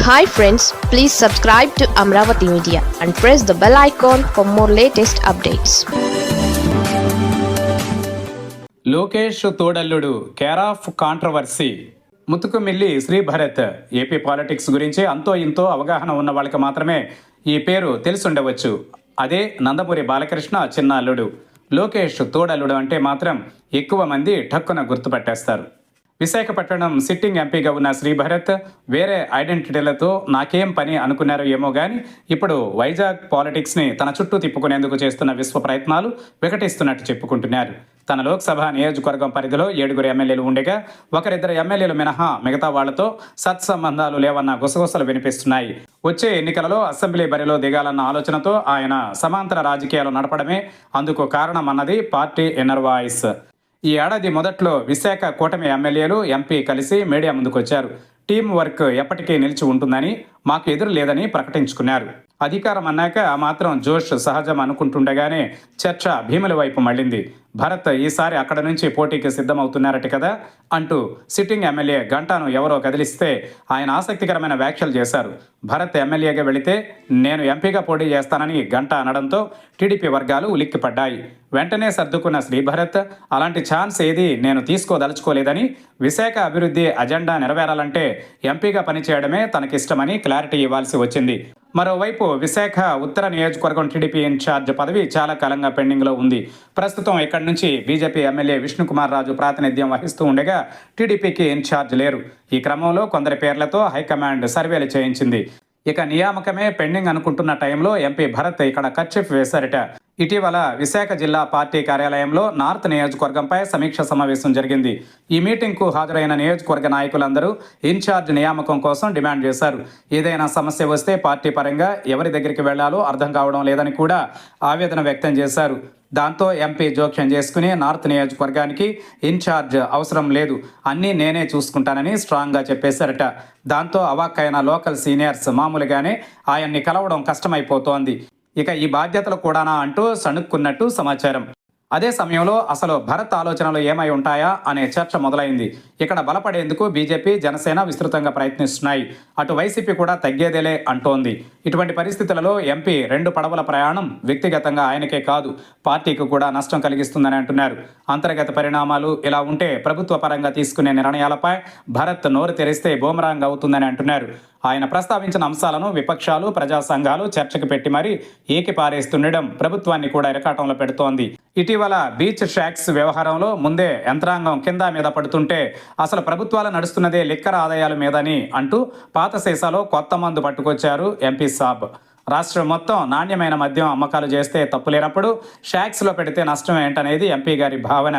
Hi friends, please subscribe to Amravati Media and press the bell icon for more latest updates. Lokesh తోడల్లుడు care of controversy. Muthukumilli Sribharat. AP politics గురించి అంతో ఇంతో అవగాహన ఉన్న వాళ్ళకి మాత్రమే ఈ పేరు తెలిసుండవచ్చు. అదే నందమూరి బాలకృష్ణ చిన్న అల్లుడు. లోకేష్ తోడల్లుడు అంటే మాత్రం ఎక్కువ మంది ఠక్కున గుర్తుపట్టేస్తారు. విశాఖపట్నం సిట్టింగ్ ఎంపీగా ఉన్న శ్రీభరత్ వేరే ఐడెంటిటీలతో నాకేం పని అనుకున్నారో ఏమో కానీ ఇప్పుడు వైజాగ్ పాలిటిక్స్ని తన చుట్టూ తిప్పుకునేందుకు చేస్తున్న విశ్వ ప్రయత్నాలు వికటిస్తున్నట్టు చెప్పుకుంటున్నారు. తన లోక్సభ నియోజకవర్గం పరిధిలో 7 ఎమ్మెల్యేలు ఉండగా ఒకరిద్దరు ఎమ్మెల్యేలు మినహా మిగతా వాళ్లతో సత్సంబంధాలు లేవన్న గుసగుసలు వినిపిస్తున్నాయి. వచ్చే ఎన్నికలలో అసెంబ్లీ బరిలో దిగాలన్న ఆలోచనతో ఆయన సమాంతర రాజకీయాలు నడపడమే అందుకు కారణమన్నది పార్టీ ఇన్నర్ వాయిస్. ఈ ఏడాది మొదట్లో విశాఖ కూటమి ఎమ్మెల్యేలు ఎంపీ కలిసి మీడియా ముందుకొచ్చారు. టీం వర్క్ ఎప్పటికీ నిలిచి ఉంటుందని, మాకు ఎదురు లేదని ప్రకటించుకున్నారు. అధికారం అన్నాక ఆ మాత్రం జోష్ సహజం అనుకుంటుండగానే చర్చ భీముల వైపు మళ్ళింది. భరత్ ఈసారి అక్కడ నుంచి పోటీకి సిద్ధమవుతున్నారట కదా అంటూ సిట్టింగ్ ఎమ్మెల్యే గంటాను ఎవరో కదిలిస్తే ఆయన ఆసక్తికరమైన వ్యాఖ్యలు చేశారు. భరత్ ఎమ్మెల్యేగా వెళితే నేను ఎంపీగా పోటీ చేస్తానని గంటా అనడంతో టీడీపీ వర్గాలు ఉలిక్కిపడ్డాయి. వెంటనే సర్దుకున్న శ్రీభరత్ అలాంటి ఛాన్స్ ఏది నేను తీసుకోదలుచుకోలేదని, విశాఖ అభివృద్ధి అజెండా నెరవేరాలంటే ఎంపీగా పనిచేయడమే తనకిష్టమని క్లారిటీ ఇవ్వాల్సి వచ్చింది. మరోవైపు విశాఖ ఉత్తర నియోజకవర్గం టీడీపీ ఇన్ఛార్జ్ పదవి చాలా కాలంగా పెండింగ్లో ఉంది. ప్రస్తుతం ఇక్కడి నుంచి బీజేపీ ఎమ్మెల్యే విష్ణుకుమార్ రాజు ప్రాతినిధ్యం వహిస్తూ ఉండగా టీడీపీకి ఇన్ఛార్జ్ లేరు. ఈ క్రమంలో కొందరి పేర్లతో హైకమాండ్ సర్వేలు చేయించింది. ఇక నియామకమే పెండింగ్ అనుకుంటున్న టైంలో ఎంపీ భరత్ ఇక్కడ కర్చీఫ్ వేశారట. ఇటీవల విశాఖ జిల్లా పార్టీ కార్యాలయంలో నార్త్ నియోజకవర్గంపై సమీక్ష సమావేశం జరిగింది. ఈ మీటింగ్కు హాజరైన నియోజకవర్గ నాయకులందరూ ఇన్ఛార్జ్ నియామకం కోసం డిమాండ్ చేశారు. ఏదైనా సమస్య వస్తే పార్టీ పరంగా ఎవరి దగ్గరికి వెళ్లాలో అర్థం కావడం లేదని కూడా ఆవేదన వ్యక్తం చేశారు. దాంతో ఎంపీ జోక్యం చేసుకుని నార్త్ నియోజకవర్గానికి ఇన్ఛార్జ్ అవసరం లేదు, అన్నీ నేనే చూసుకుంటానని స్ట్రాంగ్గా చెప్పేశారట. దాంతో అవాక్కైన లోకల్ సీనియర్స్ మామూలుగానే ఆయన్ని కలవడం కష్టమైపోతోంది. ఇక ఈ బాధ్యతలు కూడానా అంటూ సణుక్కున్నట్టు సమాచారం. అదే సమయంలో అసలు భరత్ ఆలోచనలు ఏమై ఉంటాయా అనే చర్చ మొదలైంది. ఇక్కడ బలపడేందుకు బీజేపీ, జనసేన విస్తృతంగా ప్రయత్నిస్తున్నాయి. అటు వైసీపీ కూడా తగ్గేదేలే అంటోంది. ఇటువంటి పరిస్థితులలో ఎంపీ 2 పడవల ప్రయాణం వ్యక్తిగతంగా ఆయనకే కాదు, పార్టీకి కూడా నష్టం కలిగిస్తుందని అంటున్నారు. అంతర్గత పరిణామాలు ఇలా ఉంటే ప్రభుత్వ పరంగా తీసుకునే నిర్ణయాలపై భరత్ నోరు తెరిస్తే బూమరాంగ్ అవుతుందని అంటున్నారు. ఆయన ప్రస్తావించిన అంశాలను విపక్షాలు, ప్రజా సంఘాలు చర్చకు పెట్టి మరీ ఏకిపారేస్తుండడం ప్రభుత్వాన్ని కూడా ఇరకాటంలో పెడుతోంది. ఇటీవల బీచ్ షాక్స్ వ్యవహారంలో ముందే యంత్రాంగం కింద మీద పడుతుంటే అసలు ప్రభుత్వాలు నడుస్తున్నదే లిక్కర్ ఆదాయాల మీదని అంటూ పాత సీసాలో కొత్త మందు పట్టుకొచ్చారు ఎంపీ సాబ్. రాష్ట్రం మొత్తం నాణ్యమైన మద్యం అమ్మకాలు చేస్తే తప్పు లేనప్పుడు షాక్స్లో పెడితే నష్టం ఏంటనేది ఎంపీ గారి భావన.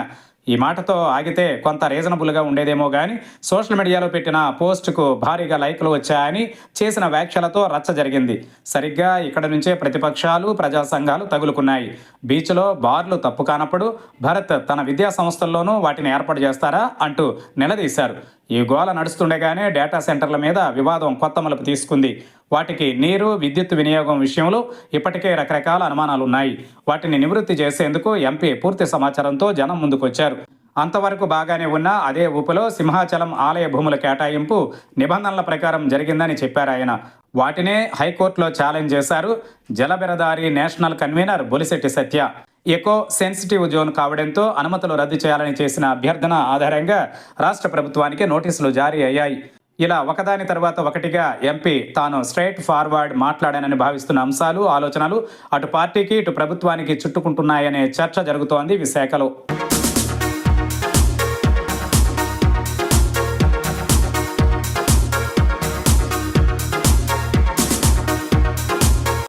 ఈ మాటతో ఆగితే కొంత రీజనబుల్గా ఉండేదేమో కానీ సోషల్ మీడియాలో పెట్టిన పోస్టుకు భారీగా లైక్లు వచ్చాయని చేసిన వ్యాఖ్యలతో రచ్చ జరిగింది. సరిగ్గా ఇక్కడ నుంచే ప్రతిపక్షాలు, ప్రజా సంఘాలు తగులుకున్నాయి. బీచ్లో బార్లు తప్పు కానప్పుడు భరత్ తన విద్యా సంస్థల్లోనూ వాటిని ఏర్పాటు చేస్తారా అంటూ నిలదీశారు. ఈ గోల నడుస్తుండగానే డేటా సెంటర్ల మీద వివాదం కొత్త మలుపు తీసుకుంది. వాటికి నీరు, విద్యుత్ వినియోగం విషయంలో ఇప్పటికే రకరకాల అనుమానాలున్నాయి. వాటిని నివృత్తి చేసేందుకు ఎంపీ పూర్తి సమాచారంతో జనం ముందుకొచ్చారు. అంతవరకు బాగానే ఉన్న అదే ఊపులో సింహాచలం ఆలయ భూముల కేటాయింపు నిబంధనల ప్రకారం జరిగిందని చెప్పారు ఆయన. వాటినే హైకోర్టులో ఛాలెంజ్ చేశారు జలబిరదారి నేషనల్ కన్వీనర్ బొలిశెట్టి సత్య. ఎకో సెన్సిటివ్ జోన్ కావడంతో అనుమతులు రద్దు చేయాలని చేసిన అభ్యర్థన ఆధారంగా రాష్ట్ర ప్రభుత్వానికి నోటీసులు జారీ అయ్యాయి. ఇలా ఒకదాని తర్వాత ఒకటిగా ఎంపీ తాను స్ట్రైట్ ఫార్వర్డ్ మాట్లాడానని భావిస్తున్న అంశాలు, ఆలోచనలు అటు పార్టీకి ఇటు ప్రభుత్వానికి చుట్టుకుంటున్నాయనే చర్చ జరుగుతోంది విశాఖలో.